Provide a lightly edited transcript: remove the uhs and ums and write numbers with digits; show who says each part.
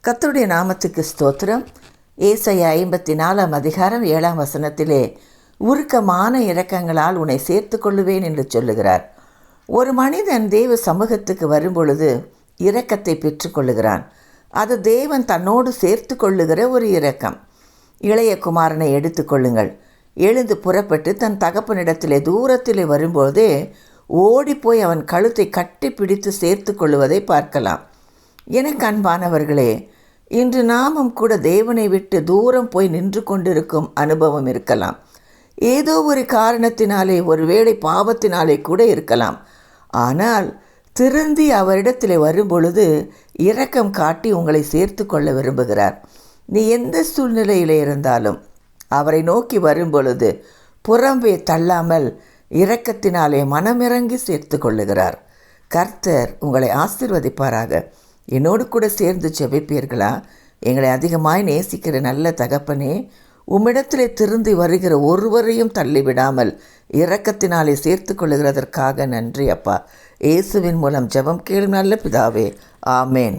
Speaker 1: கர்த்தருடைய நாமத்துக்கு ஸ்தோத்திரம். ஏசாயா 54 அதிகாரம் 7 வசனத்திலே உருக்கமான இரக்கங்களால் உன்னை சேர்த்து கொள்ளுவேன் என்று சொல்லுகிறார். ஒரு மனிதன் தேவ சமூகத்துக்கு வரும்பொழுது இரக்கத்தை பெற்றுக்கொள்ளுகிறான். அது தேவன் தன்னோடு சேர்த்து கொள்ளுகிற ஒரு இரக்கம். இளைய குமாரனை எடுத்துக்கொள்ளுங்கள். எழுந்து புறப்பட்டு தன் தகப்பனிடத்திலே தூரத்திலே வரும்போதே ஓடிப்போய் அவன் கழுத்தை கட்டி பிடித்து சேர்த்து கொள்ளுவதை பார்க்கலாம். எனக்கு அன்பானவர்களே, இன்று நாமும் கூட தேவனை விட்டு தூரம் போய் நின்று கொண்டிருக்கும் அனுபவம் இருக்கலாம். ஏதோ ஒரு காரணத்தினாலே, ஒருவேளை பாவத்தினாலே கூட இருக்கலாம். ஆனால் திருந்தி அவரிடத்தில் வரும்பொழுது இரக்கம் காட்டி உங்களை சேர்த்து கொள்ள விரும்புகிறார். நீ எந்த சூழ்நிலையில் இருந்தாலும் அவரை நோக்கி வரும்பொழுது புறம்பே தள்ளாமல் இரக்கத்தினாலே மனமிறங்கி சேர்த்து கொள்ளுகிறார். கர்த்தர் உங்களை ஆசீர்வதிப்பாராக. என்னோடு கூட சேர்ந்து ஜெபிப்பீர்களா? எங்களை அதிகமாய் நேசிக்கிற நல்ல தகப்பனே, உம்மிடத்திலே திருந்தி வருகிற ஒருவரையும் தள்ளிவிடாமல் இரக்கத்தினாலே சேர்த்து கொள்ளுகிறதற்காக நன்றி அப்பா. இயேசுவின் மூலம் ஜெபம் கேளும் நல்ல பிதாவே, ஆமேன்.